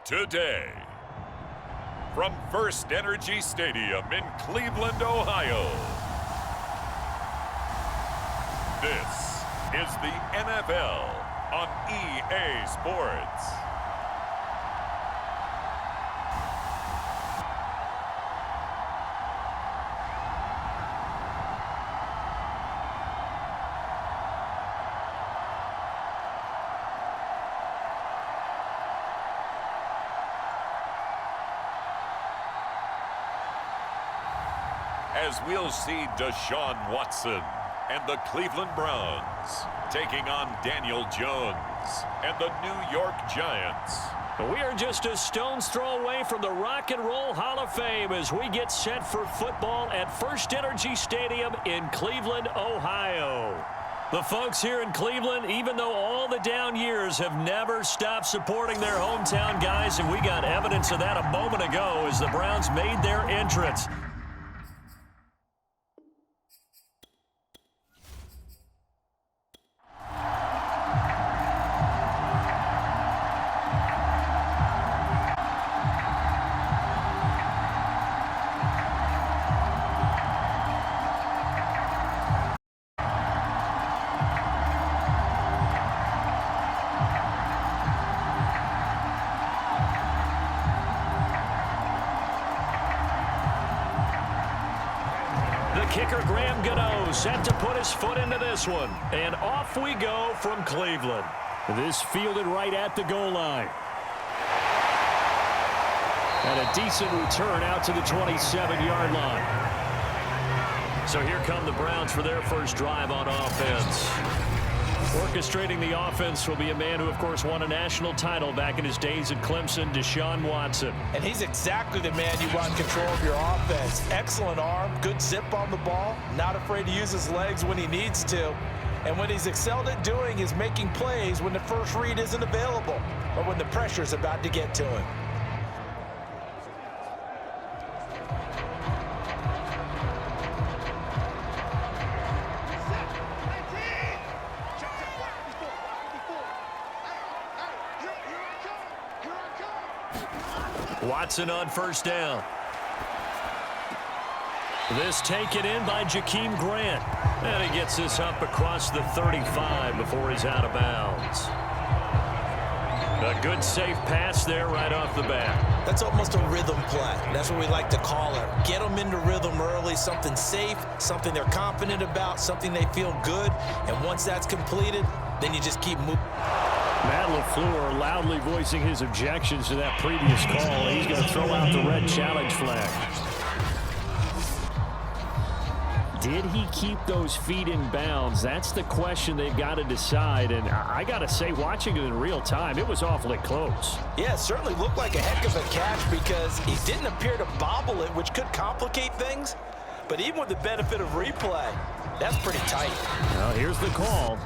today. From First Energy Stadium in Cleveland, Ohio, this is the NFL on EA Sports. As we'll see Deshaun Watson and the Cleveland Browns taking on Daniel Jones and the New York Giants. We are just a stone's throw away from the Rock and Roll Hall of Fame as we get set for football at First Energy Stadium in Cleveland, Ohio. The folks here in Cleveland, even though all the down years, have never stopped supporting their hometown guys, and we got evidence of that a moment ago as the Browns made their entrance. Kicker Graham Gano set to put his foot into this one. And off we go from Cleveland. This fielded right at the goal line. And a decent return out to the 27-yard line. So here come the Browns for their first drive on offense. Orchestrating the offense will be a man who, of course, won a national title back in his days at Clemson, Deshaun Watson. And he's exactly the man you want control of your offense. Excellent arm, good zip on the ball, not afraid to use his legs when he needs to. And what he's excelled at doing is making plays when the first read isn't available or when the pressure's about to get to him. Watson on first down. This taken in by Jakeem Grant. And he gets this up across the 35 before he's out of bounds. A good safe pass there right off the bat. That's almost a rhythm play. That's what we like to call it. Get them into rhythm early, something safe, something they're confident about, something they feel good. And once that's completed, then you just keep moving. Matt LaFleur loudly voicing his objections to that previous call. He's going to throw out the red challenge flag. Did he keep those feet in bounds? That's the question they've got to decide. And I got to say, watching it in real time, it was awfully close. Yeah, it certainly looked like a heck of a catch because he didn't appear to bobble it, which could complicate things. But even with the benefit of replay, that's pretty tight. Well, here's the call.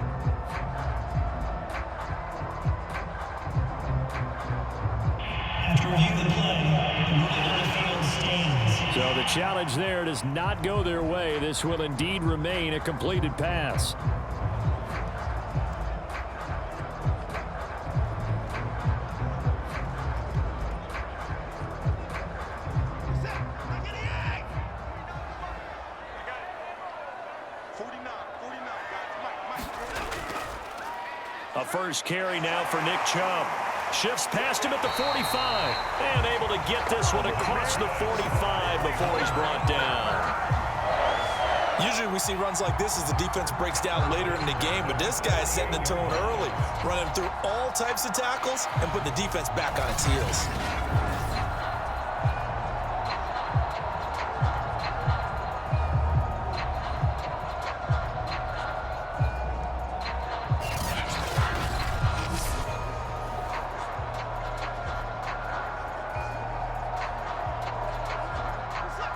So the challenge there does not go their way. This will indeed remain a completed pass. A first carry now for Nick Chubb. Shifts past him at the 45 and able to get this one across the 45 before he's brought down. Usually we see runs like this as the defense breaks down later in the game, but this guy is setting the tone early, running through all types of tackles and putting the defense back on its heels.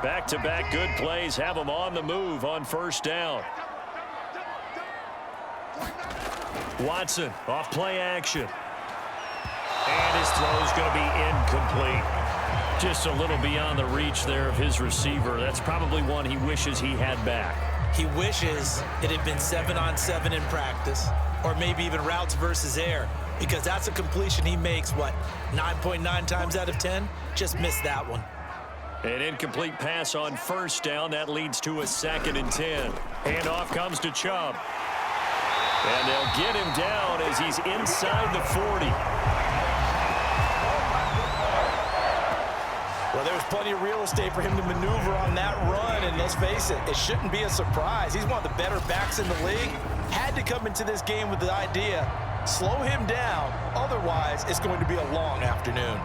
Back-to-back good plays have him on the move on first down. Watson off play action. And his throw's going to be incomplete. Just a little beyond the reach there of his receiver. That's probably one he wishes he had back. He wishes it had been 7-on-7 in practice, or maybe even routes versus air. because that's a completion he makes, what, 9.9 times out of 10? Just missed that one. An incomplete pass on first down. That leads to a 2nd and 10. Handoff comes to Chubb. And they'll get him down as he's inside the 40. Well, there's plenty of real estate for him to maneuver on that run, and let's face it, it shouldn't be a surprise. He's one of the better backs in the league. Had to come into this game with the idea, slow him down, otherwise it's going to be a long afternoon.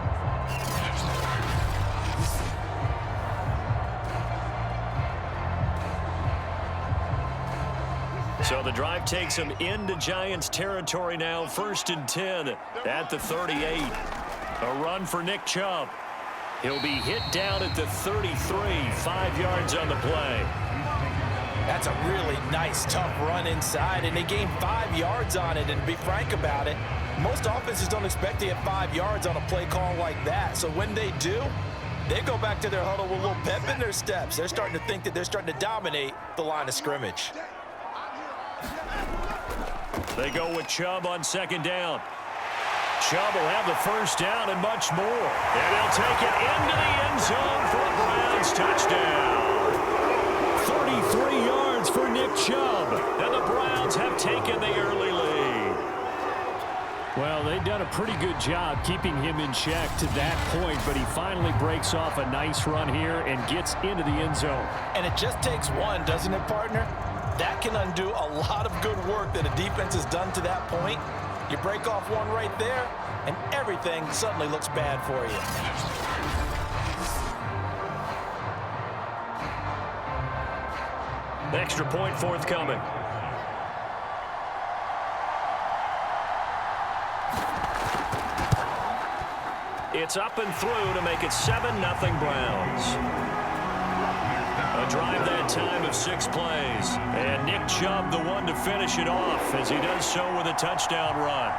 So the drive takes him into Giants territory now, 1st and 10 at the 38. A run for Nick Chubb. He'll be hit down at the 33, 5 yards on the play. That's a really nice, tough run inside, and they gained 5 yards on it. And to be frank about it, most offenses don't expect to get 5 yards on a play call like that. So when they do, they go back to their huddle with a little pep in their steps. They're starting to think that they're starting to dominate the line of scrimmage. They go with Chubb on 2nd down. Chubb will have the 1st down and much more. And he'll take it into the end zone for a Browns touchdown. 33 yards for Nick Chubb. And the Browns have taken the early lead. Well, they've done a pretty good job keeping him in check to that point, but he finally breaks off a nice run here and gets into the end zone. And it just takes one, doesn't it, partner? That can undo a lot of good work that a defense has done to that point. You break off one right there, and everything suddenly looks bad for you. Extra point forthcoming. It's up and through to make it 7-0 Browns. A drive that time of 6 plays. And Nick Chubb the one to finish it off as he does so with a touchdown run.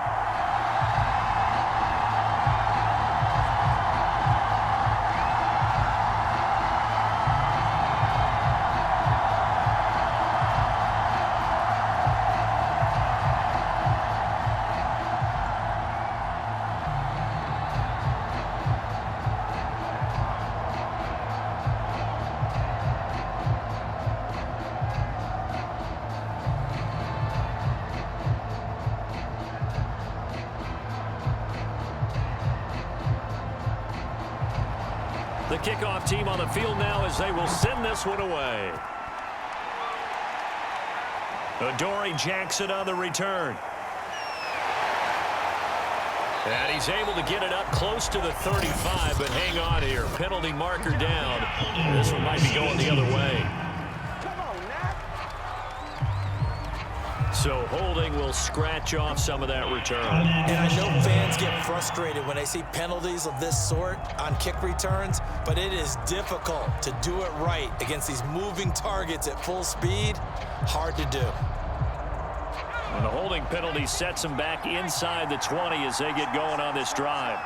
The kickoff team on the field now as they will send this one away. Adoree Jackson on the return. And he's able to get it up close to the 35, but hang on here. Penalty marker down. This one might be going the other way. So holding will scratch off some of that return. And I know fans get frustrated when they see penalties of this sort on kick returns, but it is difficult to do it right against these moving targets at full speed. Hard to do. And the holding penalty sets them back inside the 20 as they get going on this drive.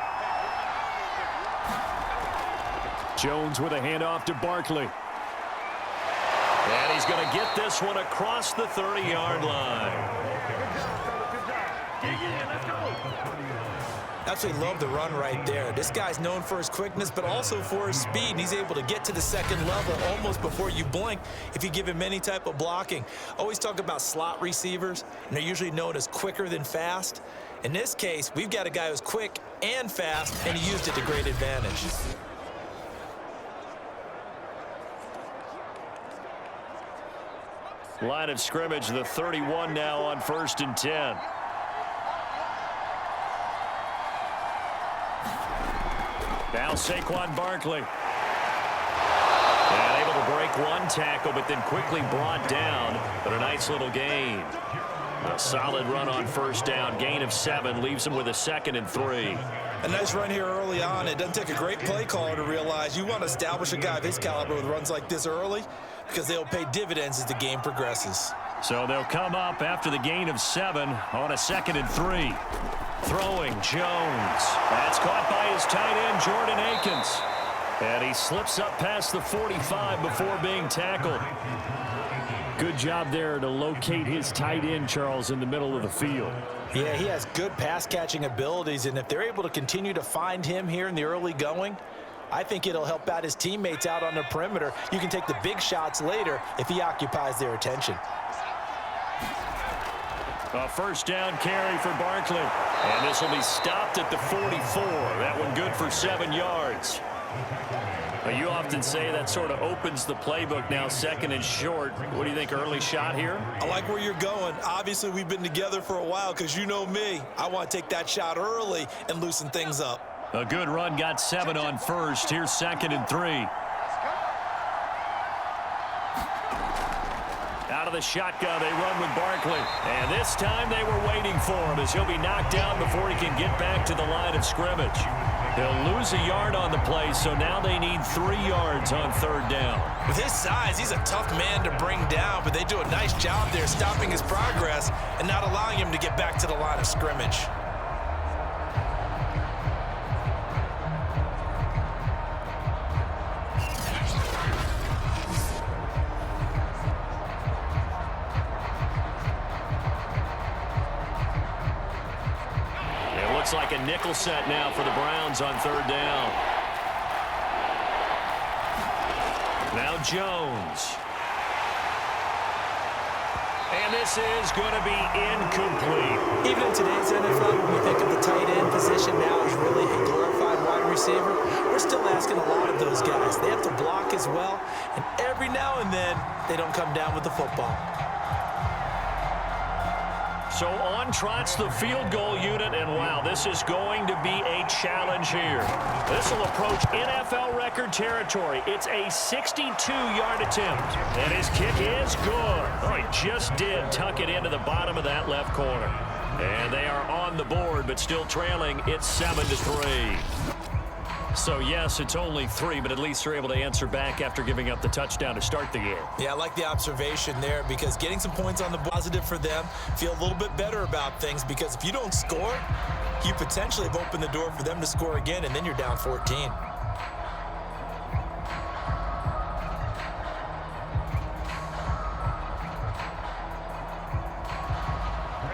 Jones with a handoff to Barkley. And he's going to get this one across the 30-yard line. Absolutely love the run right there. This guy's known for his quickness, but also for his speed. And he's able to get to the second level almost before you blink if you give him any type of blocking. Always talk about slot receivers, and they're usually known as quicker than fast. In this case, we've got a guy who's quick and fast, and he used it to great advantage. Line of scrimmage, the 31 now on 1st and 10. Now Saquon Barkley. And able to break one tackle, but then quickly brought down. But a nice little gain. A solid run on 1st down. Gain of 7 leaves him with a 2nd and 3. A nice run here early on. It doesn't take a great play caller to realize you want to establish a guy of his caliber with runs like this early because they'll pay dividends as the game progresses. So they'll come up after the gain of 7 on a 2nd and 3. Throwing Jones. That's caught by his tight end, Jordan Akins. And he slips up past the 45 before being tackled. Good job there to locate his tight end, Charles, in the middle of the field. Yeah, he has good pass-catching abilities, and if they're able to continue to find him here in the early going, I think it'll help out his teammates out on the perimeter. You can take the big shots later if he occupies their attention. A first down carry for Barkley. And this will be stopped at the 44. That one good for 7 yards. Well, you often say that sort of opens the playbook now, second and short. What do you think, early shot here? I like where you're going. Obviously, we've been together for a while because you know me. I want to take that shot early and loosen things up. A good run, got 7 on first. Here's 2nd and 3. Out of the shotgun, they run with Barkley. And this time they were waiting for him as he'll be knocked down before he can get back to the line of scrimmage. He'll lose a yard on the play, so now they need 3 yards on 3rd down. With his size, he's a tough man to bring down, but they do a nice job there stopping his progress and not allowing him to get back to the line of scrimmage. Looks like a nickel set now for the Browns on 3rd down. Now Jones. And this is going to be incomplete. Even in today's NFL, when we think of the tight end position now as really a glorified wide receiver, we're still asking a lot of those guys. They have to block as well, and every now and then, they don't come down with the football. So on trots the field goal unit, and wow, this is going to be a challenge here. This will approach NFL record territory. It's a 62-yard attempt, and his kick is good. Oh, he just did tuck it into the bottom of that left corner. And they are on the board, but still trailing. It's 7-3. So, yes, it's only 3, but at least they're able to answer back after giving up the touchdown to start the game. Yeah, I like the observation there because getting some points on the positive for them, feel a little bit better about things because if you don't score, you potentially have opened the door for them to score again, and then you're down 14.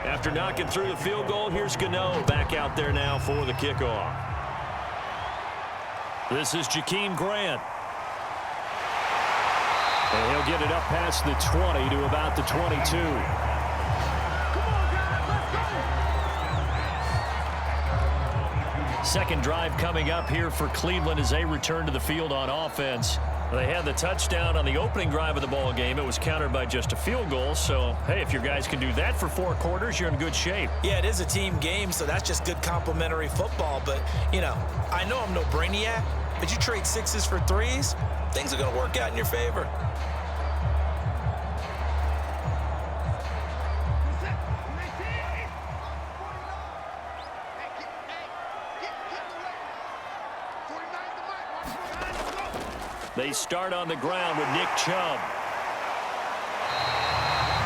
After knocking through the field goal, here's Gano back out there now for the kickoff. This is Jakeem Grant. And he'll get it up past the 20 to about the 22. Second drive coming up here for Cleveland as they return to the field on offense. They had the touchdown on the opening drive of the ball game. It was countered by just a field goal. So, hey, if your guys can do that for 4 quarters, you're in good shape. Yeah, it is a team game, so that's just good complementary football. But, you know, I know I'm no brainiac, but you trade 6s for 3s, things are going to work out in your favor. They start on the ground with Nick Chubb.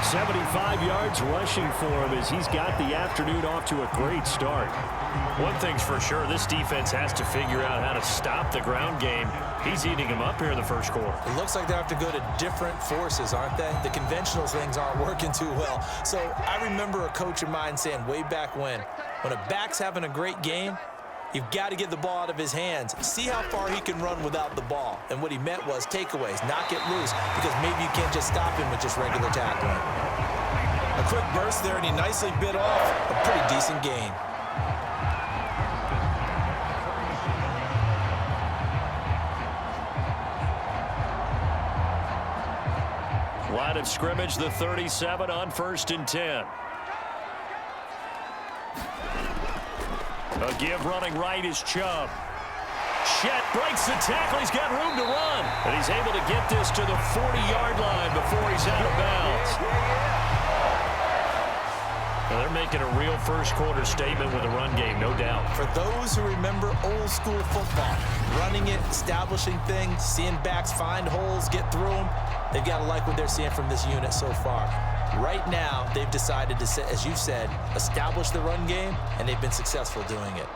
75 yards rushing for him as he's got the afternoon off to a great start. One thing's for sure, this defense has to figure out how to stop the ground game. He's eating them up here in the first quarter. It looks like they have to go to different forces, aren't they? The conventional things aren't working too well. So I remember a coach of mine saying way back when a back's having a great game, you've got to get the ball out of his hands. See how far he can run without the ball. And what he meant was takeaways, not get loose, because maybe you can't just stop him with just regular tackling. A quick burst there, and he nicely bit off a pretty decent gain. Line of scrimmage, the 37 on 1st and 10. A give running right is Chubb. Chet breaks the tackle. He's got room to run. And he's able to get this to the 40-yard line before he's out of bounds. Well, they're making a real first quarter statement with a run game, no doubt. For those who remember old school football, running it, establishing things, seeing backs find holes, get through them, they've got to like what they're seeing from this unit so far. Right now, they've decided to, as you said, establish the run game, and they've been successful doing it.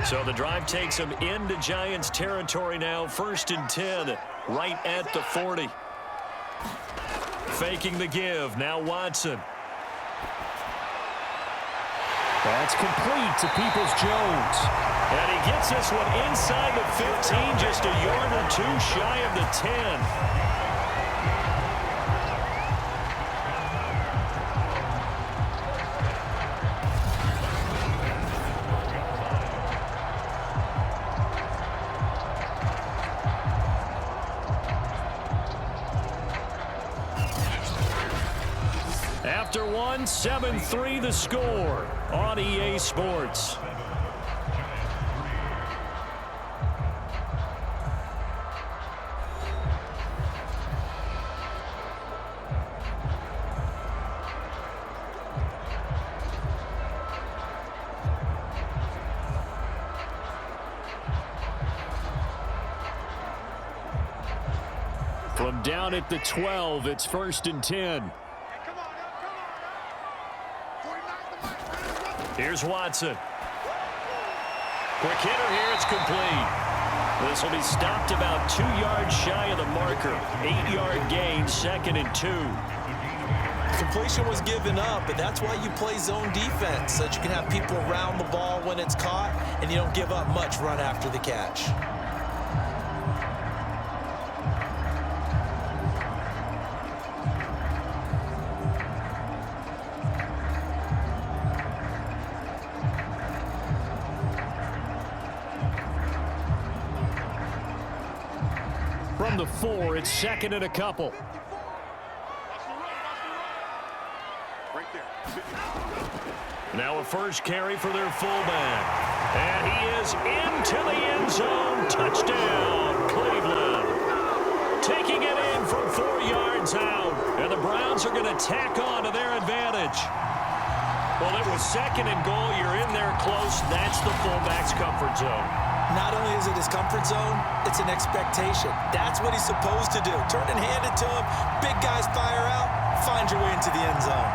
So the drive takes them into Giants territory now. 1st and 10, right at the 40. Faking the give. Now Watson. That's complete to Peoples-Jones. And he gets this one inside the 15, just a yard or two shy of the 10. After one, 7-3 the score on EA Sports. From down at the 12, it's 1st and 10. Here's Watson. Quick hitter here. It's complete. This will be stopped about 2 yards shy of the marker. 8-yard gain, 2nd and 2. Completion was given up, but that's why you play zone defense, so that you can have people around the ball when it's caught, and you don't give up much run after the catch. From the 4, it's 2nd and a couple. Now a first carry for their fullback. And he is into the end zone. Touchdown, Cleveland. Taking it in from 4 yards out. And the Browns are going to tack on to their advantage. Well, it was 2nd and goal. You're in there close. That's the fullback's comfort zone. Not only is it his comfort zone, it's an expectation. That's what he's supposed to do. Turn and hand it to him. Big guys fire out. Find your way into the end zone.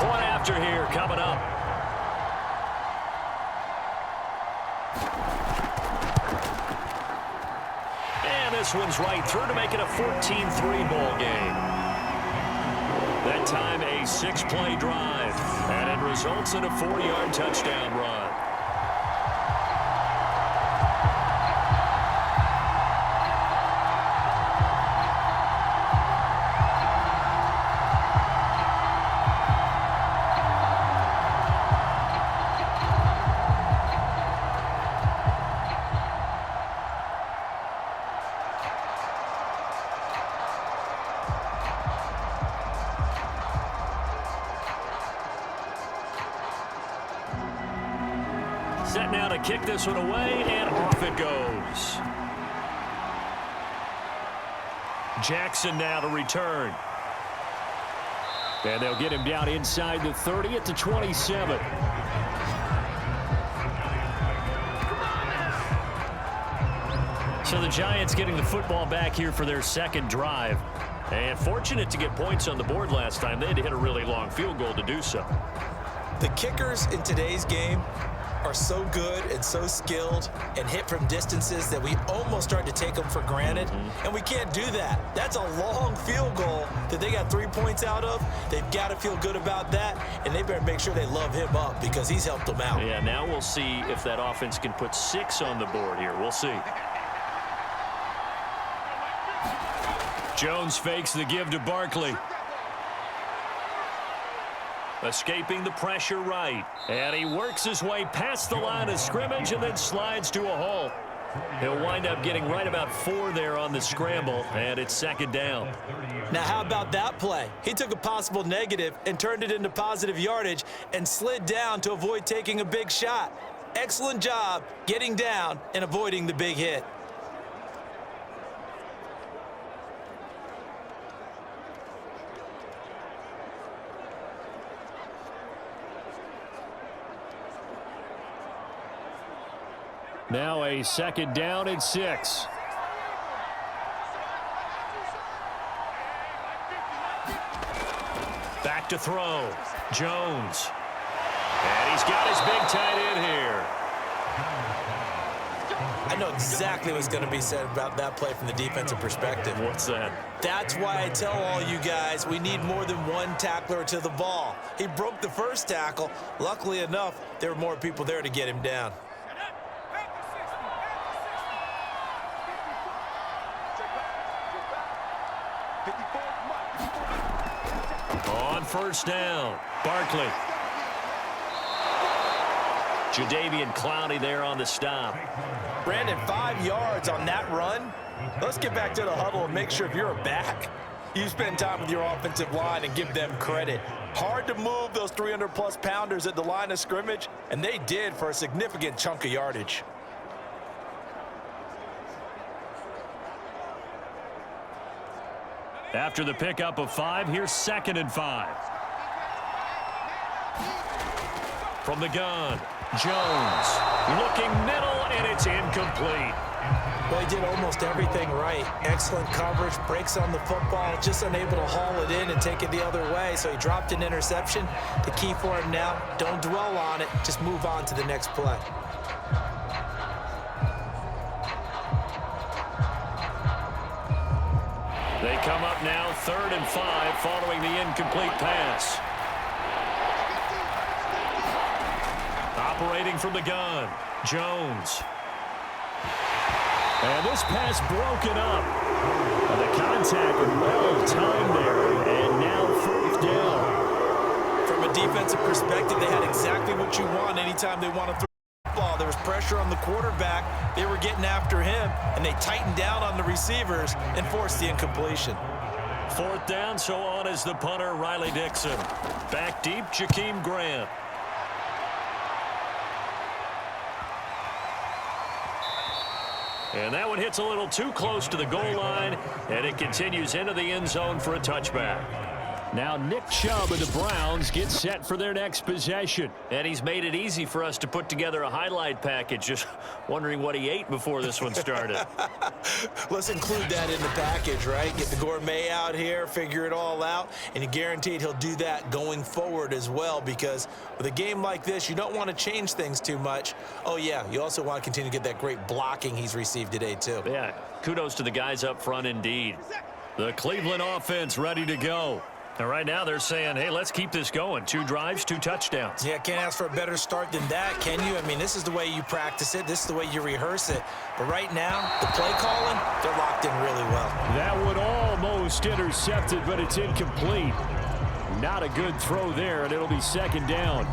Point after here coming up. And this one's right through to make it a 14-3 ball game. That time a 6-play drive, and it results in a 4-yard touchdown run. Set now to kick this one away, and off it goes. Jackson now to return. And they'll get him down inside the 30 at the 27. So the Giants getting the football back here for their 2nd drive. And fortunate to get points on the board last time. They had to hit a really long field goal to do so. The kickers in today's game are so good and so skilled and hit from distances that we almost start to take them for granted, and we can't do that. That's a long field goal that they got 3 points out of. They've got to feel good about that, and they better make sure they love him up because he's helped them out. Yeah, now we'll see if that offense can put 6 on the board here. We'll see. Jones fakes the give to Barkley. Escaping the pressure right. And he works his way past the line of scrimmage and then slides to a halt. He'll wind up getting right about 4 there on the scramble, and it's 2nd down. Now, how about that play? He took a possible negative and turned it into positive yardage and slid down to avoid taking a big shot. Excellent job getting down and avoiding the big hit. Now a 2nd down and 6. Back to throw. Jones. And he's got his big tight end here. I know exactly what's going to be said about that play from the defensive perspective. What's that? That's why I tell all you guys we need more than one tackler to the ball. He broke the first tackle. Luckily enough, there were more people there to get him down. On first down, Barkley. Jadeveon Clowney there on the stop. Brandon, 5 yards on that run. Let's get back to the huddle and make sure if you're a back, you spend time with your offensive line and give them credit. Hard to move those 300-plus pounders at the line of scrimmage, and they did for a significant chunk of yardage. After the pickup of 5, here's 2nd and 5. From the gun, Jones looking middle, and it's incomplete. Well, he did almost everything right. Excellent coverage, breaks on the football, just unable to haul it in and take it the other way, so he dropped an interception. The key for him now, don't dwell on it, just move on to the next play. They come up now 3rd and 5 following the incomplete pass. Operating from the gun, Jones. And this pass broken up. The contact well timed there, and now 4th down. From a defensive perspective, they had exactly what you want anytime they want to throw the ball. There was pressure on the quarterback. They were getting after him, and they tightened down on the receivers and forced the incompletion. 4th down, so on is the punter, Riley Dixon. Back deep, Jakeem Grant. And that one hits a little too close to the goal line, and it continues into the end zone for a touchback. Now Nick Chubb and the Browns get set for their next possession. And he's made it easy for us to put together a highlight package. Just wondering what he ate before this one started. Let's include that in the package, right? Get the gourmet out here, figure it all out, and you're guaranteed he'll do that going forward as well, because with a game like this, you don't want to change things too much. Oh, yeah, you also want to continue to get that great blocking he's received today, too. Yeah, kudos to the guys up front indeed. The Cleveland offense ready to go. And right now they're saying, hey, let's keep this going. 2 drives, 2 touchdowns. Yeah, can't ask for a better start than that, can you? I mean, this is the way you practice it. This is the way you rehearse it. But right now, the play calling, they're locked in really well. That one almost intercepted, but it's incomplete. Not a good throw there, and it'll be 2nd down.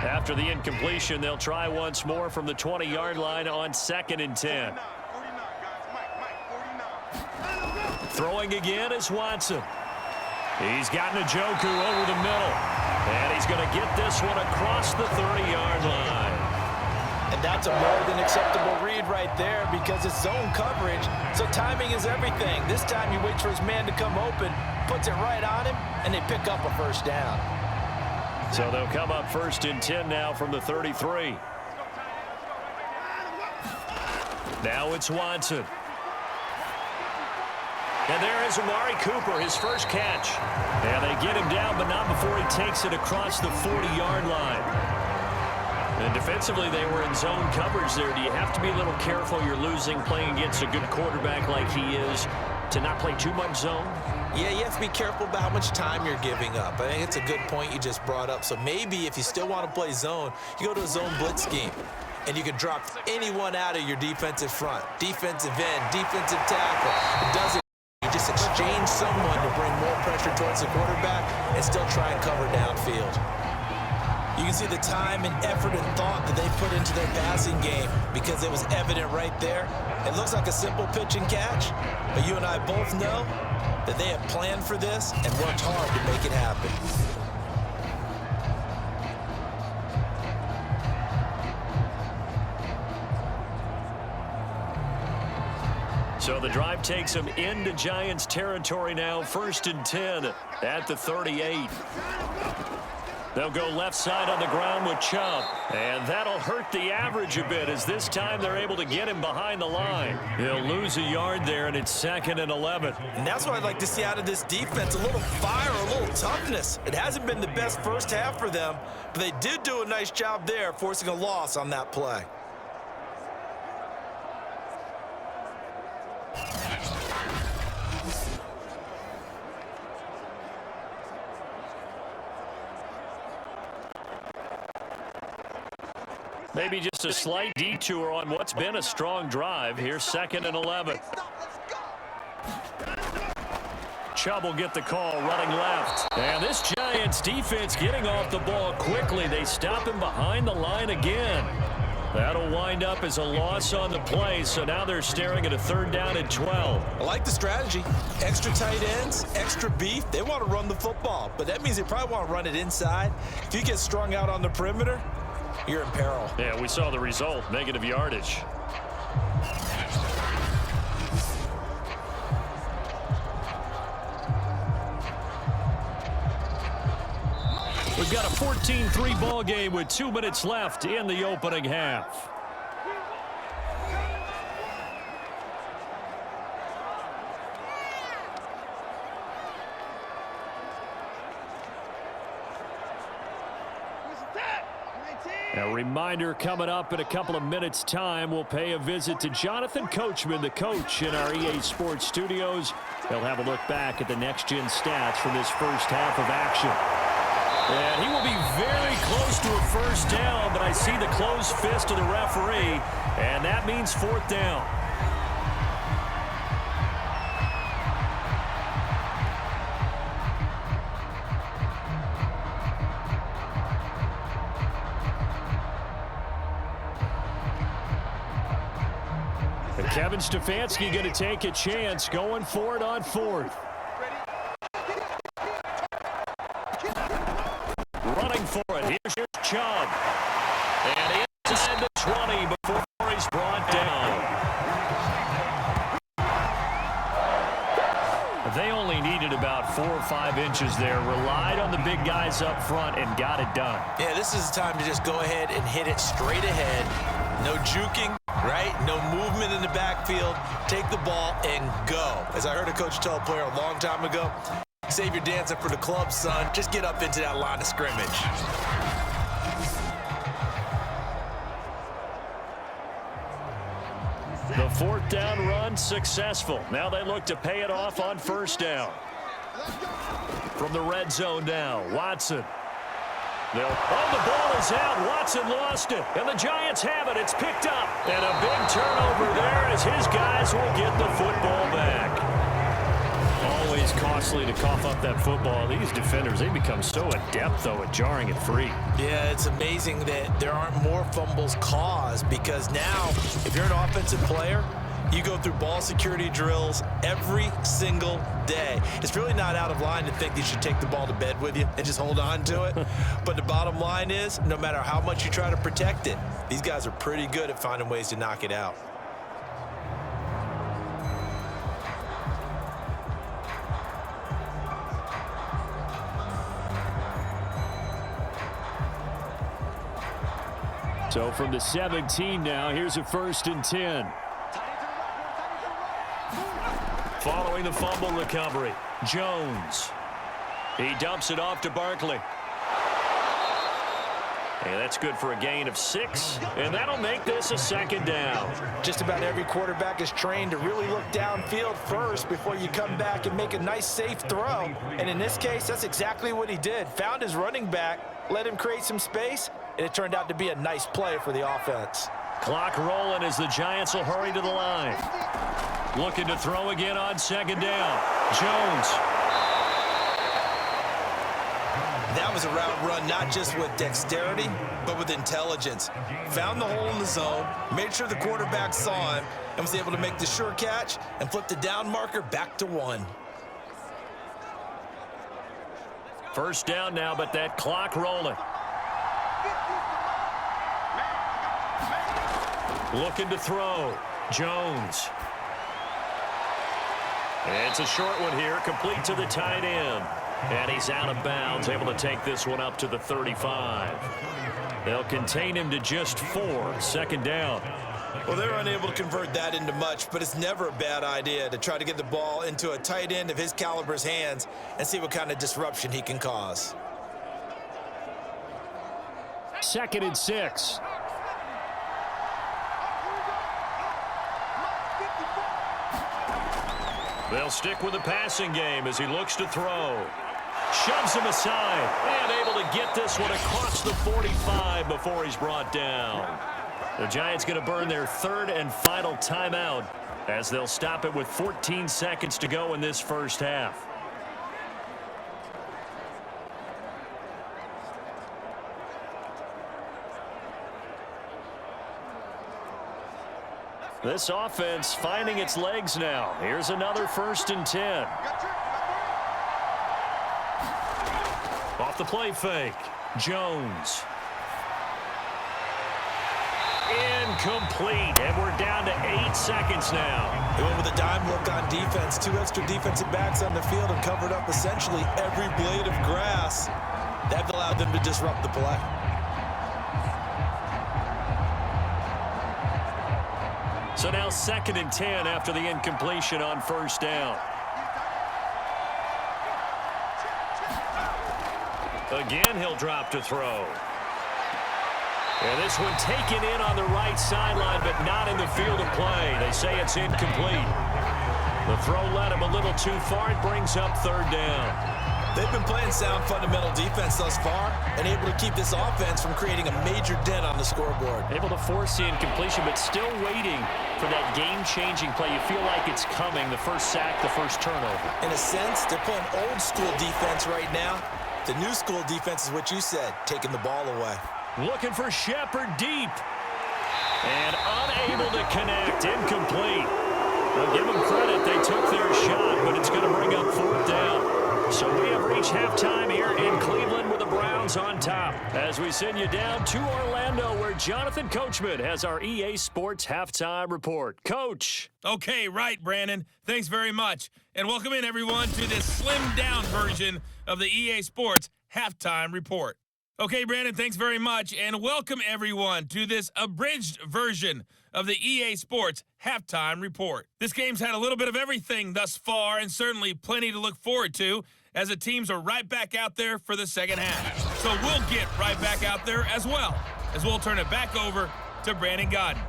After the incompletion, they'll try once more from the 20-yard line on 2nd and 10. Throwing again is Watson. He's got Njoku over the middle. And he's going to get this one across the 30-yard line. And that's a more than acceptable read right there, because it's zone coverage, so timing is everything. This time he waits for his man to come open, puts it right on him, and they pick up a 1st down. So they'll come up 1st and 10 now from the 33. Now it's Watson. And there is Amari Cooper, his first catch. And they get him down, but not before he takes it across the 40-yard line. And defensively, they were in zone coverage there. Do you have to be a little careful? You're losing playing against a good quarterback like he is to not play too much zone? Yeah, you have to be careful about how much time you're giving up. I think it's a good point you just brought up. So maybe if you still want to play zone, you go to a zone blitz scheme, and you can drop anyone out of your defensive front, defensive end, defensive tackle. It doesn't. You just exchange someone to bring more pressure towards the quarterback and still try and cover downfield. You can see the time and effort and thought that they put into their passing game, because it was evident right there. It looks like a simple pitch and catch, but you and I both know that they have planned for this and worked hard to make it happen. So the drive takes them into Giants territory now, 1st and 10 at the 38. They'll go left side on the ground with Chubb. And that'll hurt the average a bit as this time they're able to get him behind the line. He'll lose a yard there, and it's 2nd and 11. And that's what I'd like to see out of this defense, a little fire, a little toughness. It hasn't been the best first half for them, but they did do a nice job there, forcing a loss on that play. Maybe just a slight detour on what's been a strong drive. Here's 2nd and 11. Chubb will get the call, running left. And this Giants defense getting off the ball quickly. They stop him behind the line again. That'll wind up as a loss on the play, so now they're staring at a 3rd down and 12. I like the strategy. Extra tight ends, extra beef. They want to run the football, but that means they probably want to run it inside. If you get strung out on the perimeter, you're in peril. Yeah, we saw the result, negative yardage. We've got a 14-3 ball game with 2 minutes left in the opening half. A reminder coming up in a couple of minutes' time. We'll pay a visit to Jonathan Coachman, the coach in our EA Sports studios. He'll have a look back at the next-gen stats from this first half of action. And he will be very close to a first down, but I see the closed fist of the referee, and that means 4th down. Kevin Stefanski going to take a chance, going for it on 4th. Running for it. Here's your Chubb. And inside the 20 before he's brought down. They only needed about 4 or 5 inches there. Relied on the big guys up front and got it done. Yeah, this is the time to just go ahead and hit it straight ahead. No juking, right? No movement in the backfield. Take the ball and go. As I heard a coach tell a player a long time ago, save your dancing for the club, son. Just get up into that line of scrimmage. The 4th down run successful. Now they look to pay it off on 1st down. From the red zone now, Watson. The ball is out. Watson lost it. And the Giants have it. It's picked up. And a big turnover there as his guys will get the football back. Always costly to cough up that football. These defenders, they become so adept, though, at jarring it free. Yeah, it's amazing that there aren't more fumbles caused, because now, if you're an offensive player, you go through ball security drills every single day. It's really not out of line to think you should take the ball to bed with you and just hold on to it. But the bottom line is, no matter how much you try to protect it, these guys are pretty good at finding ways to knock it out. So from the 17 now, here's a 1st and 10. Following the fumble recovery, Jones. He dumps it off to Barkley. And that's good for a gain of 6, and that'll make this a 2nd down. Just about every quarterback is trained to really look downfield first before you come back and make a nice, safe throw. And in this case, that's exactly what he did. Found his running back, let him create some space, and it turned out to be a nice play for the offense. Clock rolling as the Giants will hurry to the line. Looking to throw again on 2nd down. Jones. That was a route run not just with dexterity, but with intelligence. Found the hole in the zone, made sure the quarterback saw him, and was able to make the sure catch and flip the down marker back to 1. 1st down now, but that clock rolling. Looking to throw. Jones. It's a short one here, complete to the tight end. And he's out of bounds, able to take this one up to the 35. They'll contain him to just 4. Second down. Well, they're unable to convert that into much, but it's never a bad idea to try to get the ball into a tight end of his caliber's hands and see what kind of disruption he can cause. 2nd and 6. They'll stick with the passing game as he looks to throw. Shoves him aside and able to get this one across the 45 before he's brought down. The Giants going to burn their 3rd and final timeout as they'll stop it with 14 seconds to go in this first half. This offense finding its legs now. Here's another 1st and 10. Off the play fake. Jones. Incomplete. And we're down to 8 seconds now. They went with a dime look on defense. 2 extra defensive backs on the field and covered up essentially every blade of grass. That allowed them to disrupt the play. So now 2nd and 10 after the incompletion on 1st down. Again, he'll drop to throw. And this one taken in on the right sideline, but not in the field of play. They say it's incomplete. The throw led him a little too far. It brings up 3rd down. They've been playing sound fundamental defense thus far and able to keep this offense from creating a major dent on the scoreboard. Able to force the incompletion, but still waiting for that game-changing play. You feel like it's coming, the first sack, the first turnover. In a sense, they're playing old-school defense right now. The new school defense is what you said, taking the ball away. Looking for Shepard deep. And unable to connect, incomplete. Well, give them credit, they took their shot, but it's going to bring up 4th down. So we have reached halftime here in Cleveland with the Browns on top. As we send you down to Orlando, where Jonathan Coachman has our EA Sports Halftime Report. Coach. Okay, right, Brandon. Thanks very much. And welcome in, everyone, to this slimmed-down version of the EA Sports Halftime Report. Okay, Brandon, thanks very much. And welcome, everyone, to this abridged version of the EA Sports Halftime Report. This game's had a little bit of everything thus far, and certainly plenty to look forward to, as the teams are right back out there for the second half. So we'll get right back out there as well, as we'll turn it back over to Brandon Godden.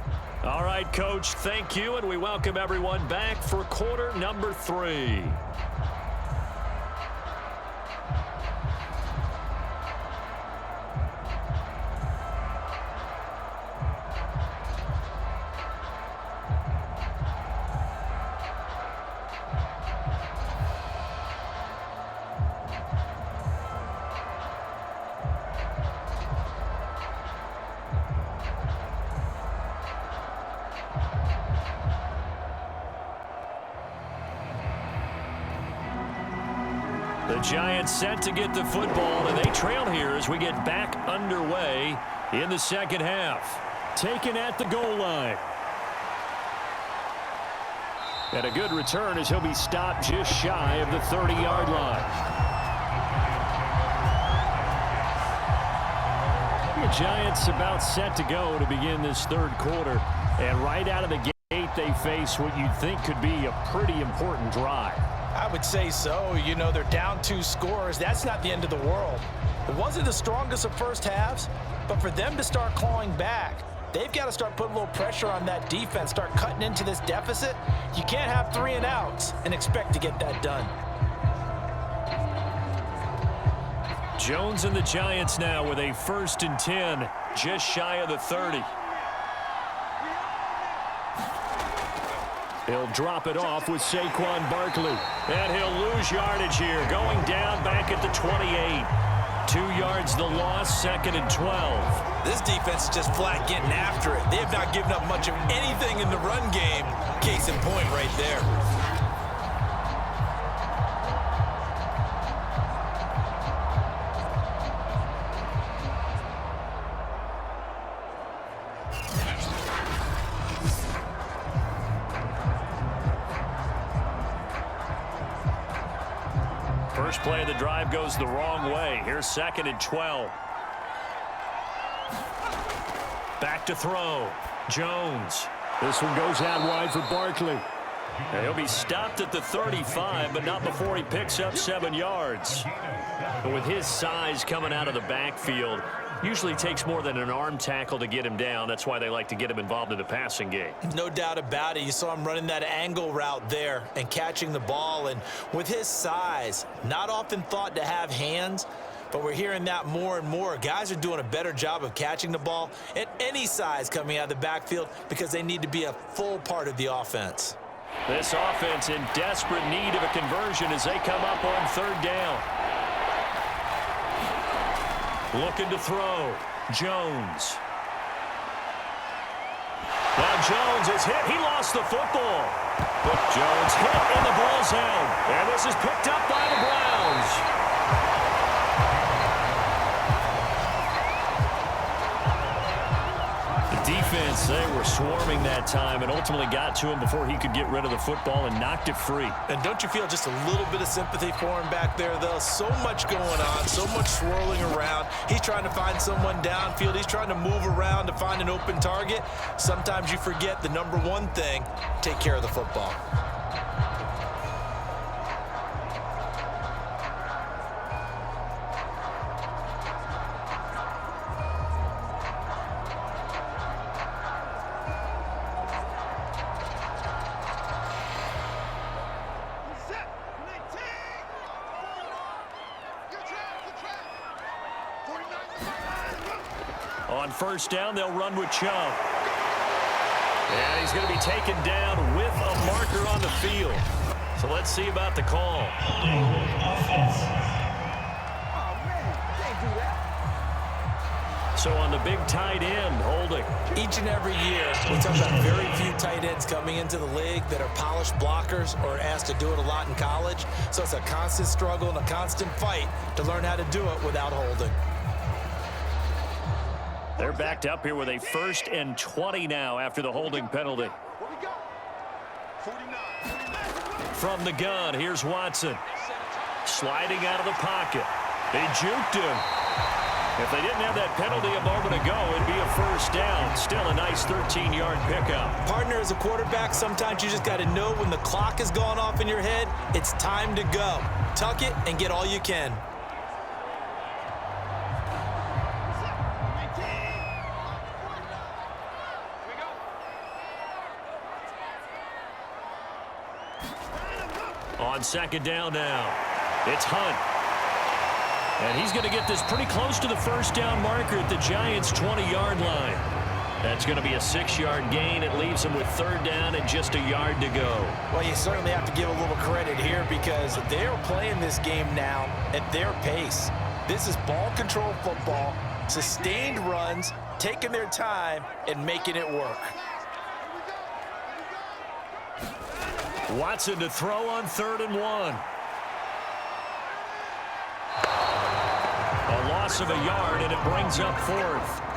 All right, Coach, thank you, and we welcome everyone back for quarter number 3. The Giants set to get the football, and they trail here as we get back underway in the second half. Taken at the goal line. And a good return as he'll be stopped just shy of the 30-yard line. The Giants about set to go to begin this 3rd quarter. And right out of the gate, they face what you'd think could be a pretty important drive. I would say so. You know, they're down 2 scores. That's not the end of the world. It wasn't the strongest of first halves, but for them to start clawing back, they've got to start putting a little pressure on that defense, start cutting into this deficit. You can't have 3 and outs and expect to get that done. Jones and the Giants now with a 1st and 10, just shy of the 30. He'll drop it off with Saquon Barkley. And he'll lose yardage here, going down back at the 28. 2 yards the loss, 2nd and 12. This defense is just flat getting after it. They have not given up much of anything in the run game. Case in point right there. First play of the drive goes the wrong way. Here's 2nd and 12. Back to throw. Jones. This one goes out wide for Barkley. And he'll be stopped at the 35, but not before he picks up 7 yards. But with his size coming out of the backfield, usually takes more than an arm tackle to get him down. That's why they like to get him involved in the passing game. No doubt about it. You saw him running that angle route there and catching the ball. And with his size, not often thought to have hands, but we're hearing that more and more. Guys are doing a better job of catching the ball at any size coming out of the backfield because they need to be a full part of the offense. This offense in desperate need of a conversion as they come up on 3rd down. Looking to throw. Jones. Now Jones is hit. He lost the football. But Jones hit and the ball's held. And this is picked up by the Browns. Defense, they were swarming that time and ultimately got to him before he could get rid of the football and knocked it free. And don't you feel just a little bit of sympathy for him back there, though? So much going on, so much swirling around. He's trying to find someone downfield. He's trying to move around to find an open target. Sometimes you forget the number one thing, take care of the football. On 1st down, they'll run with Chubb. And he's going to be taken down with a marker on the field. So let's see about the call. So on the big tight end, holding. Each and every year, we talk about very few tight ends coming into the league that are polished blockers or asked to do it a lot in college. So it's a constant struggle and a constant fight to learn how to do it without holding. They're backed up here with a 1st and 20 now after the holding penalty. From the gun, here's Watson. Sliding out of the pocket. They juked him. If they didn't have that penalty a moment ago, it'd be a 1st down. Still a nice 13-yard pickup. Partner, as a quarterback, sometimes you just got to know when the clock has gone off in your head, it's time to go. Tuck it and get all you can. On 2nd down now, it's Hunt. And he's going to get this pretty close to the 1st down marker at the Giants' 20-yard line. That's going to be a 6-yard gain. It leaves him with 3rd down and just a yard to go. Well, you certainly have to give a little credit here because they're playing this game now at their pace. This is ball control football, sustained runs, taking their time, and making it work. Watson to throw on 3rd and 1. A loss of a yard, and it brings up 4th.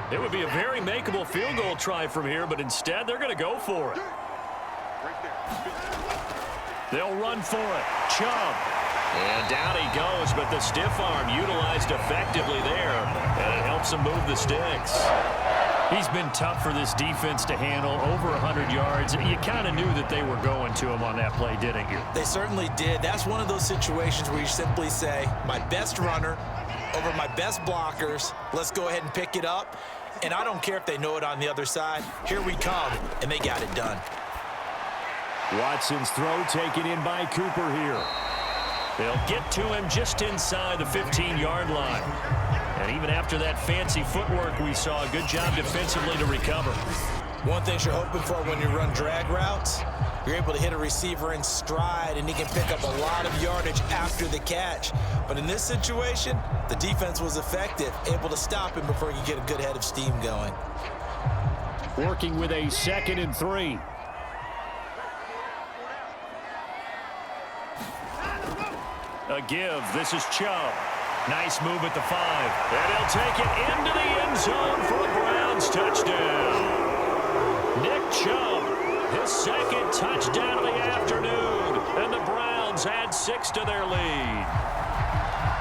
It would be a very makeable field goal try from here, but instead they're going to go for it. They'll run for it. Chubb. And down he goes, but the stiff arm utilized effectively there, and it helps him move the sticks. He's been tough for this defense to handle, over 100 yards. You kind of knew that they were going to him on that play, didn't you? They certainly did. That's one of those situations where you simply say, my best runner over my best blockers, let's go ahead and pick it up. And I don't care if they know it on the other side. Here we come, and they got it done. Watson's throw taken in by Cooper here. They'll get to him just inside the 15-yard line. And even after that fancy footwork we saw, a good job defensively to recover. One thing you're hoping for when you run drag routes, you're able to hit a receiver in stride, and he can pick up a lot of yardage after the catch. But in this situation, the defense was effective, able to stop him before he could get a good head of steam going. working with a 2nd and 3. A give. This is Chubb. Nice move at the 5. And he'll take it into the end zone for a Browns touchdown. Nick Chubb, his 2nd touchdown of the afternoon. And the Browns add 6 to their lead.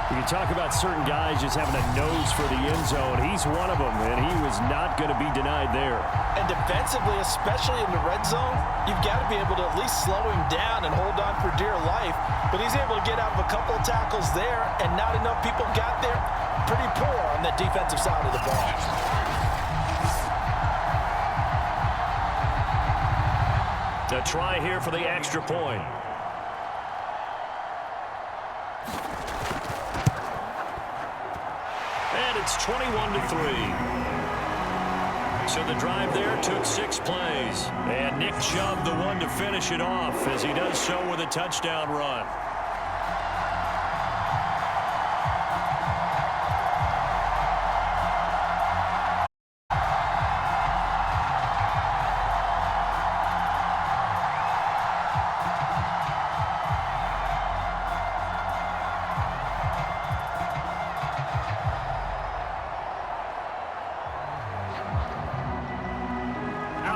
You talk about certain guys just having a nose for the end zone. He's one of them, and he was not going to be denied there. And defensively, especially in the red zone, you've got to be able to at least slow him down and hold on for dear life. But he's able to get out of a couple of tackles there, and not enough people got there. Pretty poor on the defensive side of the ball. A try here for the extra point. And it's 21-3. So the drive there took 6 plays. And Nick Chubb, the one to finish it off, as he does so with a touchdown run.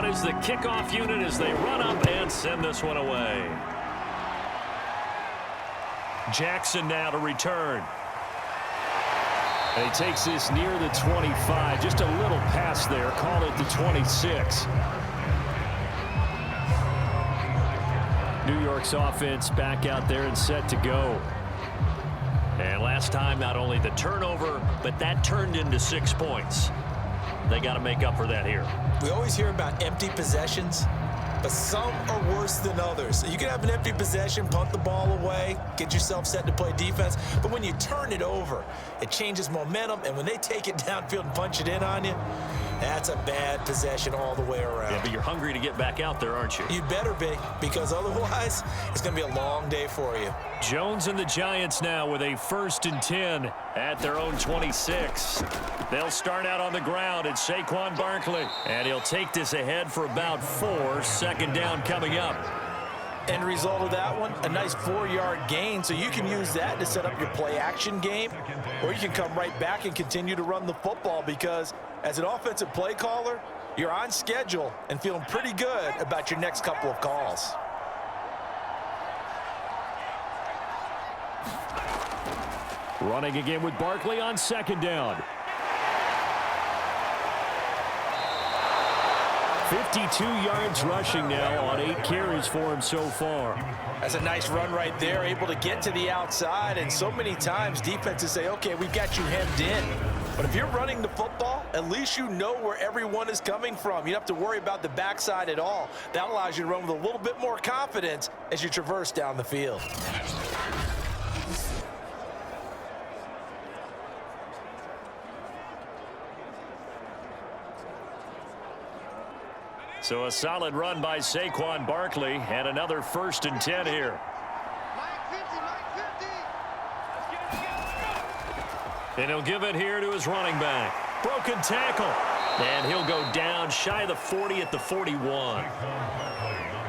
Is the kickoff unit as they run up and send this one away. Jackson now to return. And he takes this near the 25. Just a little pass there. Call it the 26. New York's offense back out there and set to go. And last time, not only the turnover, but that turned into 6 points. They got to make up for that here. We always hear about empty possessions, but some are worse than others. You can have an empty possession, punt the ball away, get yourself set to play defense, but when you turn it over, it changes momentum, and when they take it downfield and punch it in on you, that's a bad possession all the way around. Yeah, but you're hungry to get back out there, aren't you? You better be, because otherwise, it's going to be a long day for you. Jones and the Giants now with a 1st and 10 at their own 26. They'll start out on the ground at Saquon Barkley. And he'll take this ahead for about 4. 2nd down coming up. End result of that one, a nice 4-yard gain, so you can use that to set up your play-action game, or you can come right back and continue to run the football, because as an offensive play caller, you're on schedule and feeling pretty good about your next couple of calls. Running again with Barkley on 2nd down. 52 yards rushing now on 8 carries for him so far. That's a nice run right there, able to get to the outside, and so many times defenses say, okay, we've got you hemmed in. But if you're running the football, at least you know where everyone is coming from. You don't have to worry about the backside at all. That allows you to run with a little bit more confidence as you traverse down the field. So a solid run by Saquon Barkley, and another 1st and 10 here. And he'll give it here to his running back. Broken tackle. And he'll go down shy of the 40 at the 41.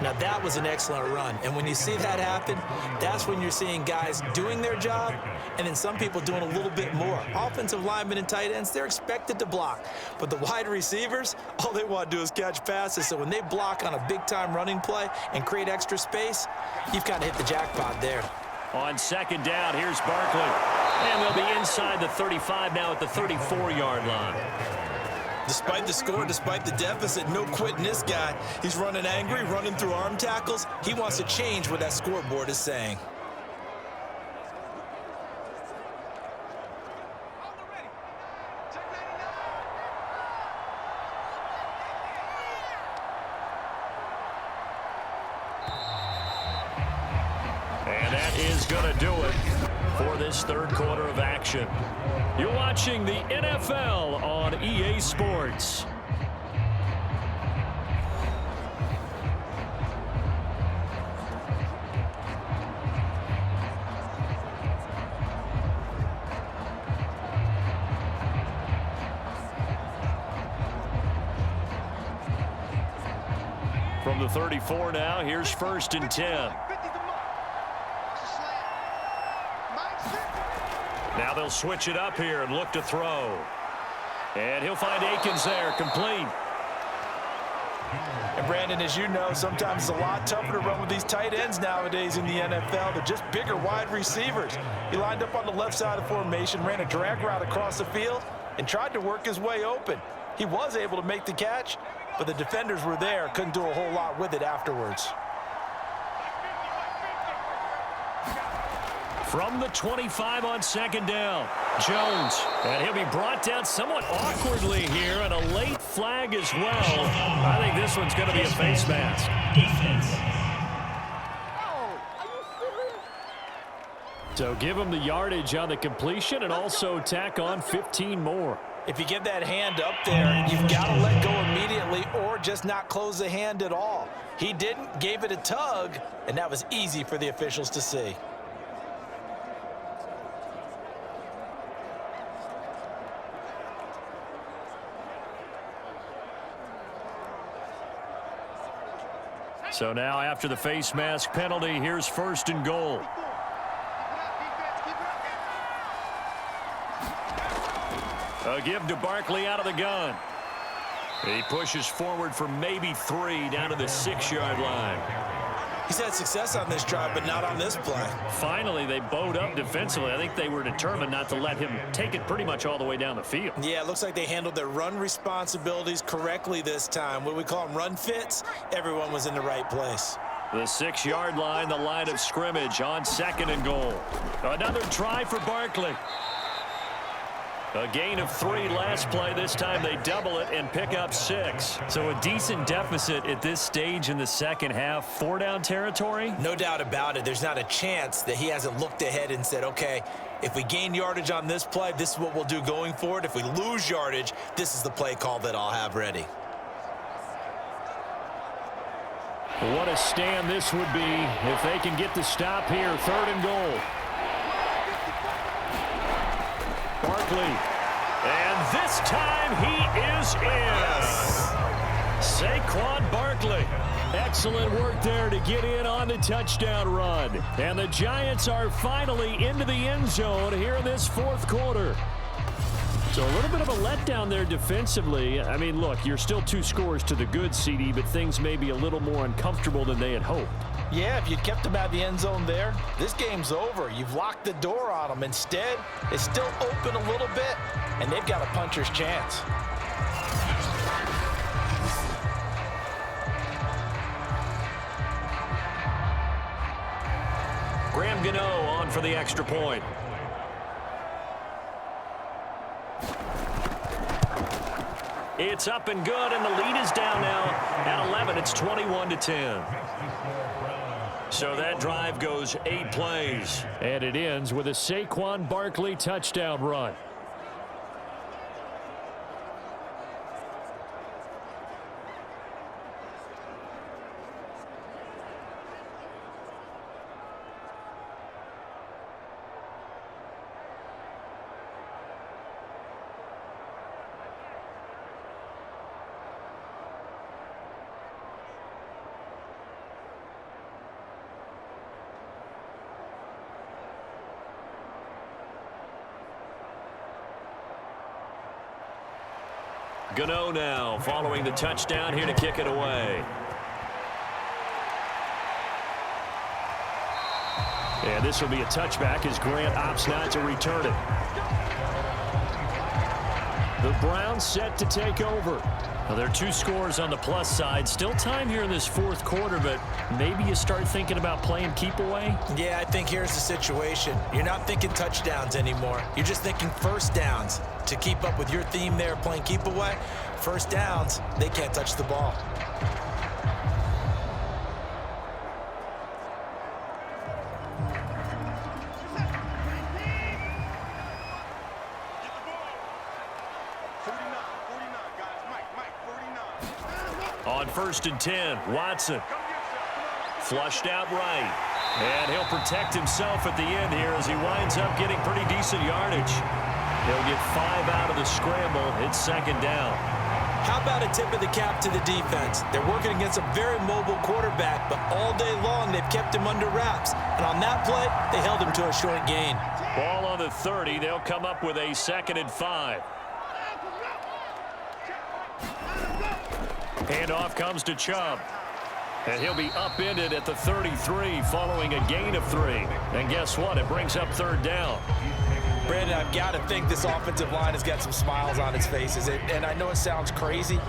Now that was an excellent run, and when you see that happen, that's when you're seeing guys doing their job, and then some people doing a little bit more. Offensive linemen and tight ends, they're expected to block, but the wide receivers, all they want to do is catch passes. So when they block on a big-time running play and create extra space, you've kind of hit the jackpot there. On 2nd down, here's Barkley, and they'll be inside the 35 now at the 34-yard line. Despite the score, despite the deficit, no quitting this guy. He's running angry, running through arm tackles. He wants to change what that scoreboard is saying. And that is going to do it for this 3rd quarter of action. You're watching the NFL on EA Sports. From the 34 now, here's 1st and 10. Now they'll switch it up here and look to throw. And he'll find Akins there, complete. And Brandon, as you know, sometimes it's a lot tougher to run with these tight ends nowadays in the NFL. They're just bigger wide receivers. He lined up on the left side of the formation, ran a drag route across the field, and tried to work his way open. He was able to make the catch, but the defenders were there, couldn't do a whole lot with it afterwards. From the 25 on 2nd down, Jones. And he'll be brought down somewhat awkwardly here, and a late flag as well. I think this one's going to be a face mask. So give him the yardage on the completion and also tack on 15 more. If you get that hand up there, you've got to let go immediately or just not close the hand at all. He didn't, gave it a tug, and that was easy for the officials to see. So now after the face mask penalty, here's 1st and goal. A give to Barkley out of the gun. He pushes forward for maybe 3 down to the 6-yard line. He's had success on this drive, but not on this play. Finally, they bowed up defensively. I think they were determined not to let him take it pretty much all the way down the field. Yeah, it looks like they handled their run responsibilities correctly this time. What we call them run fits, everyone was in the right place. The 6-yard line, the line of scrimmage on 2nd and goal. Another try for Barkley. A gain of 3 last play. This time they double it and pick up 6. So a decent deficit at this stage in the second half. 4-down territory? No doubt about it. There's not a chance that he hasn't looked ahead and said, okay, if we gain yardage on this play, this is what we'll do going forward. If we lose yardage, this is the play call that I'll have ready. What a stand this would be if they can get the stop here. 3rd and goal. Barkley, and this time he is in. Saquon Barkley. Excellent work there to get in on the touchdown run. And the Giants are finally into the end zone here in this 4th quarter. So a little bit of a letdown there defensively. I mean, look, you're still 2 scores to the good, CD, but things may be a little more uncomfortable than they had hoped. Yeah, if you'd kept them out of the end zone there, this game's over. You've locked the door on them. Instead, it's still open a little bit, and they've got a puncher's chance. Graham Gano on for the extra point. It's up and good, and the lead is down now at 11. It's 21-10. So that drive goes 8 plays. And it ends with a Saquon Barkley touchdown run. Gano now following the touchdown here to kick it away. And this will be a touchback as Grant opts not to return it. The Browns set to take over. Now, there are 2 scores on the plus side. Still time here in this 4th quarter, but maybe you start thinking about playing keep away? Yeah, I think here's the situation. You're not thinking touchdowns anymore. You're just thinking 1st downs. To keep up with your theme there, playing keep away, 1st downs, they can't touch the ball. On 1st and 10, Watson. Flushed out right. And he'll protect himself at the end here as he winds up getting pretty decent yardage. He'll get 5 out of the scramble. It's 2nd down. How about a tip of the cap to the defense? They're working against a very mobile quarterback, but all day long they've kept him under wraps. And on that play, they held him to a short gain. Ball on the 30. They'll come up with a 2nd and 5. Handoff comes to Chubb. And he'll be upended at the 33 following a gain of 3. And guess what? It brings up 3rd down. Brandon, I've got to think this offensive line has got some smiles on its faces. And I know it sounds crazy,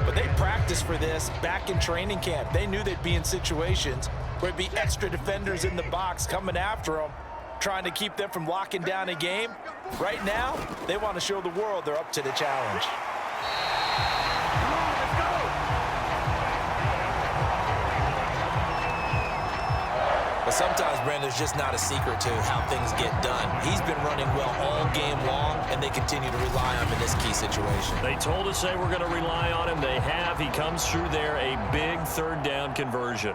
but they practiced for this back in training camp. They knew they'd be in situations where it'd be extra defenders in the box coming after them, trying to keep them from locking down a game. Right now, they want to show the world they're up to the challenge. But sometimes, Brandon, it's just not a secret to how things get done. He's been running well all game long, and they continue to rely on him in this key situation. They told us they were going to rely on him. They have. He comes through there, a big 3rd down conversion.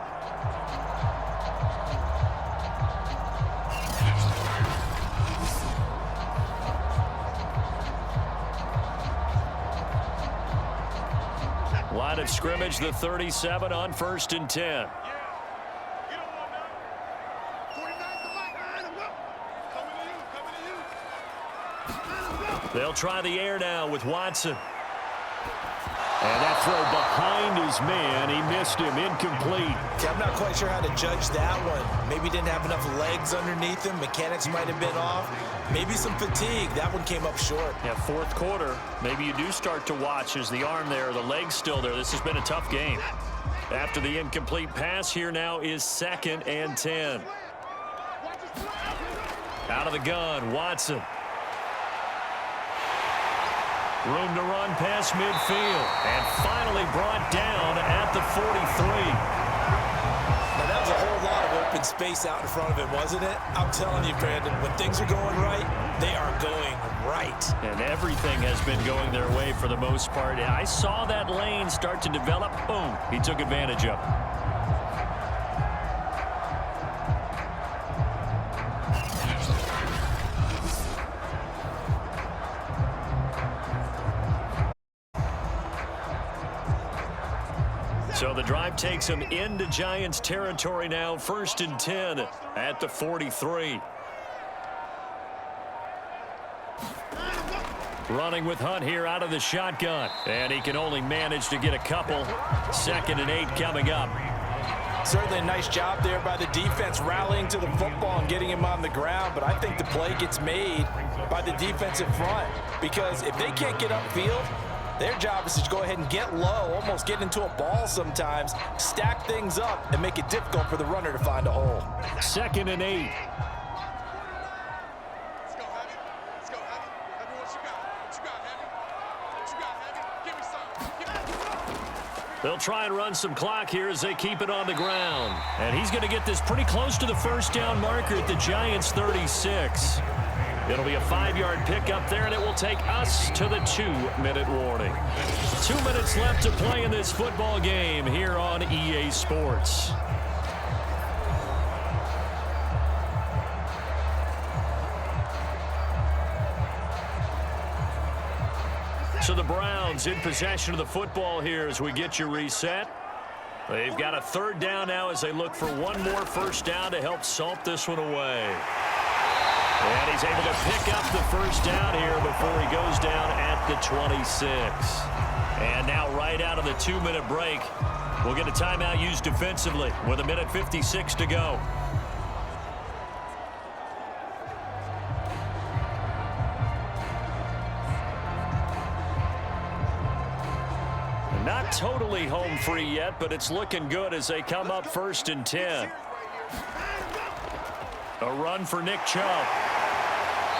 Line of scrimmage, the 37 on 1st and 10. They'll try the air now with Watson. And that throw behind his man. He missed him. Incomplete. I'm not quite sure how to judge that one. Maybe didn't have enough legs underneath him. Mechanics might have been off. Maybe some fatigue. That one came up short. Yeah, 4th quarter. Maybe you do start to watch as the arm there, the leg's still there. This has been a tough game. After the incomplete pass, here now is 2nd and 10. Out of the gun, Watson. Room to run past midfield. And finally brought down at the 43. Now, that was a whole lot of open space out in front of him, wasn't it? I'm telling you, Brandon, when things are going right, they are going right. And everything has been going their way for the most part. I saw that lane start to develop. Boom. He took advantage of it. So the drive takes him into Giants territory now. 1st and 10 at the 43. Running with Hunt here out of the shotgun. And he can only manage to get a couple. 2nd and 8 coming up. Certainly a nice job there by the defense rallying to the football and getting him on the ground. But I think the play gets made by the defensive front. Because if they can't get upfield, their job is to go ahead and get low, almost get into a ball sometimes, stack things up, and make it difficult for the runner to find a hole. 2nd and 8. Let's go, Heavy. Let's go, Heavy. Heavy, what you got? What you got, Heavy? What you got, Heavy? Give me some. Give me some. They'll try and run some clock here as they keep it on the ground. And he's going to get this pretty close to the 1st down marker at the Giants' 36. It'll be a 5-yard pickup there, and it will take us to the 2-minute warning. 2 minutes left to play in this football game here on EA Sports. So the Browns in possession of the football here as we get you reset. They've got a 3rd down now as they look for one more 1st down to help salt this one away. And he's able to pick up the 1st down here before he goes down at the 26. And now right out of the 2-minute break, we'll get a timeout used defensively with 1:56 to go. Not totally home free yet, but it's looking good as they come up 1st and 10. A run for Nick Chubb.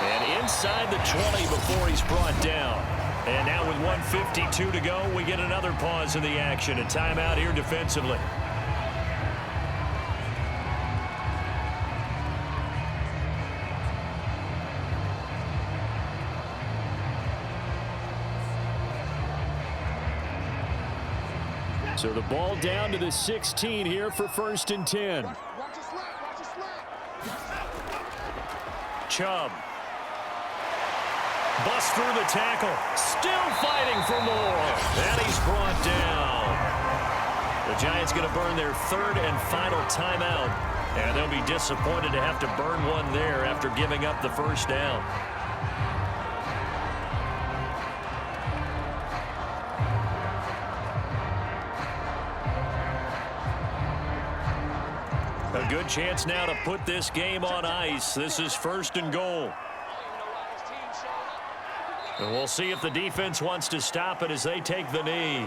And inside the 20 before he's brought down. And now with 1:52 to go, we get another pause in the action. A timeout here defensively. So the ball down to the 16 here for 1st and 10. Chubb. Busts through the tackle. Still fighting for more. And he's brought down. The Giants going to burn their third and final timeout. And they'll be disappointed to have to burn one there after giving up the first down. A good chance now to put this game on ice. This is 1st and goal. And we'll see if the defense wants to stop it as they take the knee.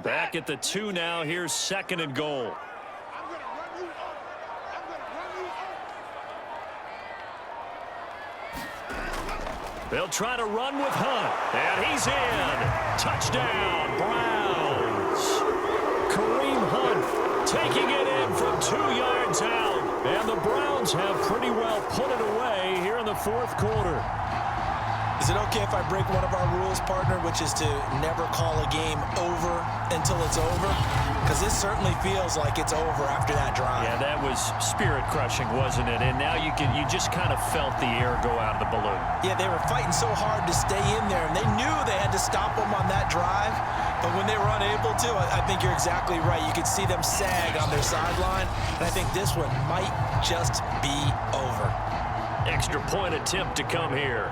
Back at the 2 now. Here's 2nd and goal. They'll try to run with Hunt. And he's in. Touchdown, Browns. Kareem Hunt taking it in from 2 yards out. And the Browns have pretty well put it away here in the 4th quarter. Is it okay if I break one of our rules, partner, which is to never call a game over until it's over? Because this certainly feels like it's over after that drive. Yeah, that was spirit-crushing, wasn't it? And now you just kind of felt the air go out of the balloon. Yeah, they were fighting so hard to stay in there, and they knew they had to stop them on that drive. But when they were unable to, I think you're exactly right. You could see them sag on their sideline, and I think this one might just be over. Extra point attempt to come here.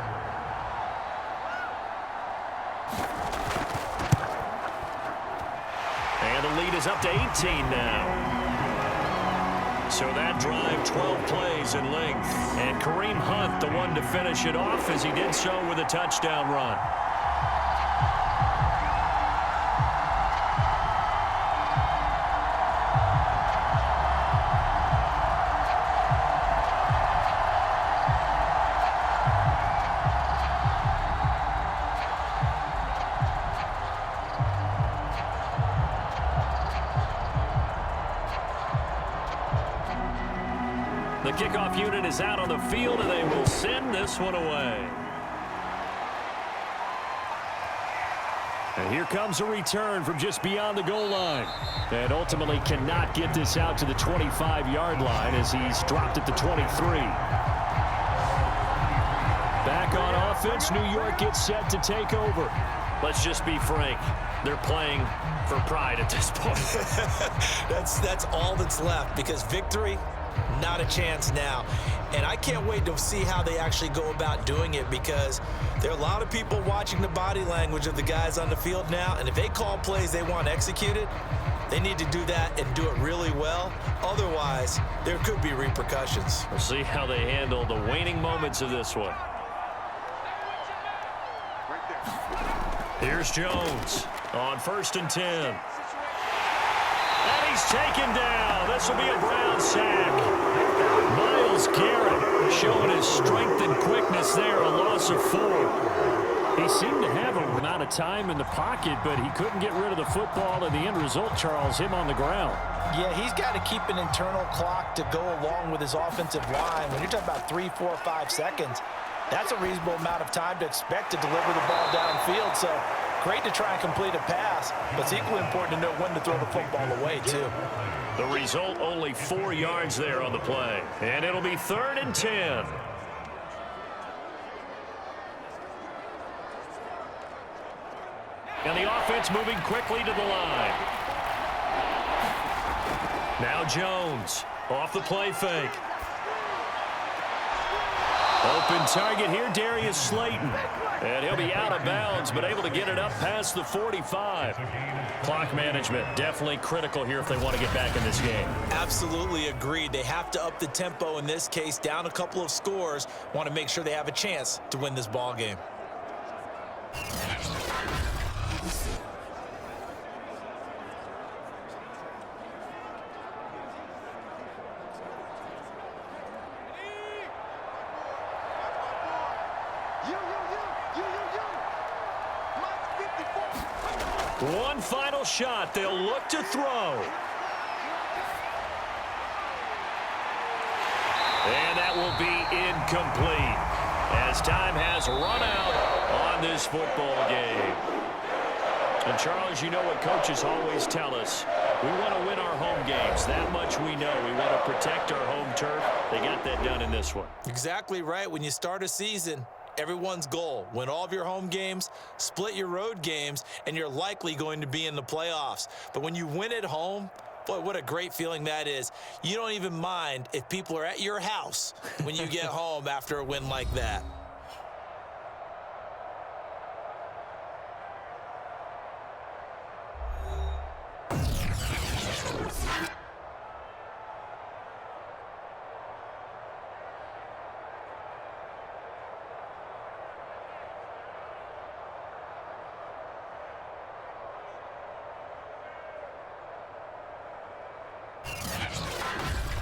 And the lead is up to 18 now. So that drive, 12 plays in length. And Kareem Hunt, the one to finish it off as he did so with a touchdown run. The kickoff unit is out on the field, and they will send this one away. And here comes a return from just beyond the goal line. And ultimately cannot get this out to the 25-yard line as he's dropped at the 23. Back on offense, New York gets set to take over. Let's just be frank. They're playing for pride at this point. That's all that's left, because victory, not a chance now. And I can't wait to see how they actually go about doing it, because there are a lot of people watching the body language of the guys on the field now, and if they call plays they want executed, they need to do that and do it really well. Otherwise, there could be repercussions. We'll see how they handle the waning moments of this one. Here's Jones on 1st and 10. And he's taken down. This will be a Brown sack. Myles Garrett showing his strength and quickness there, a loss of 4. He seemed to have an amount of time in the pocket, but he couldn't get rid of the football, and the end result, Charles, him on the ground. Yeah, he's got to keep an internal clock to go along with his offensive line. When you're talking about 3, 4, 5 seconds, that's a reasonable amount of time to expect to deliver the ball downfield. So great to try and complete a pass, but it's equally important to know when to throw the football away, too. The result, only 4 yards there on the play. And it'll be 3rd and 10. And the offense moving quickly to the line. Now Jones off the play fake. Open target here, Darius Slayton. And he'll be out of bounds, but able to get it up past the 45. Clock management definitely critical here if they want to get back in this game. Absolutely agreed. They have to up the tempo in this case, down a couple of scores. Want to make sure they have a chance to win this ball game. One final shot. They'll look to throw. And that will be incomplete as time has run out on this football game. And, Charles, you know what coaches always tell us. We want to win our home games. That much we know. We want to protect our home turf. They got that done in this one. Exactly right. When you start a season, everyone's goal, win all of your home games, split your road games, and you're likely going to be in the playoffs. But when you win at home, boy, what a great feeling that is. You don't even mind if people are at your house when you get home after a win like that.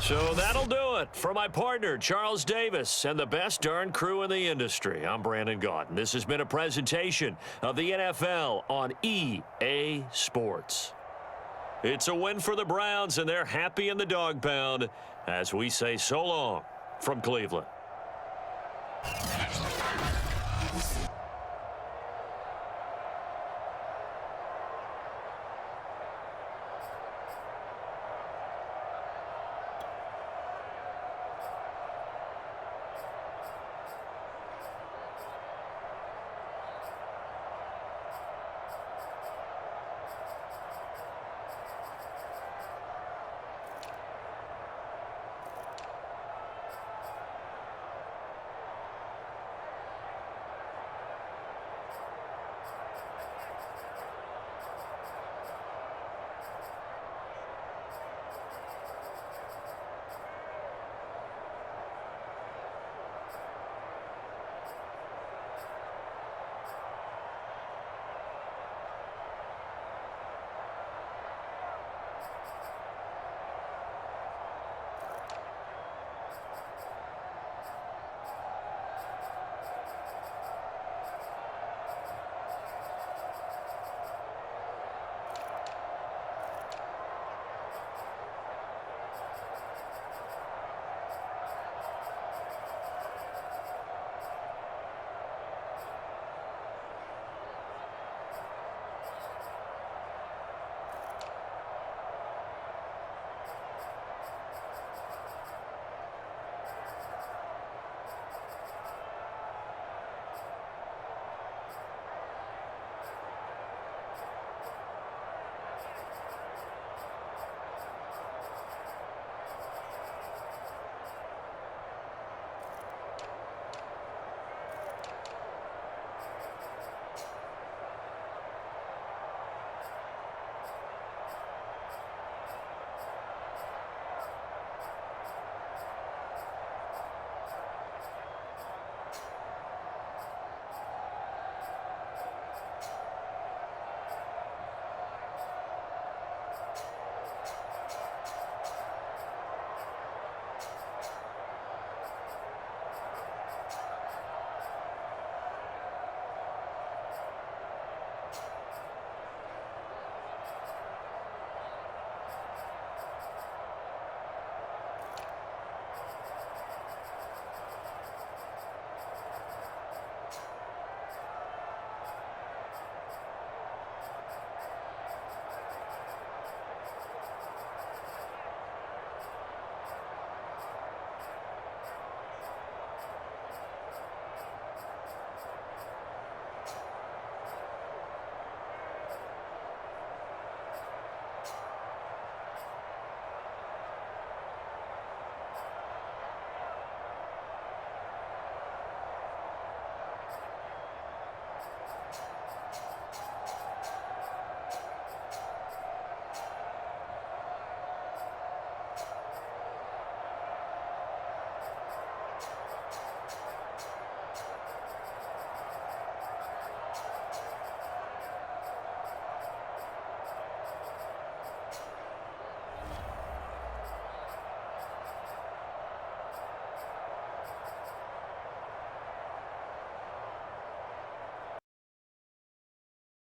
So that'll do it for my partner, Charles Davis, and the best darn crew in the industry. I'm Brandon Gaudin. This has been a presentation of the NFL on EA Sports. It's a win for the Browns, and they're happy in the dog pound as we say so long from Cleveland.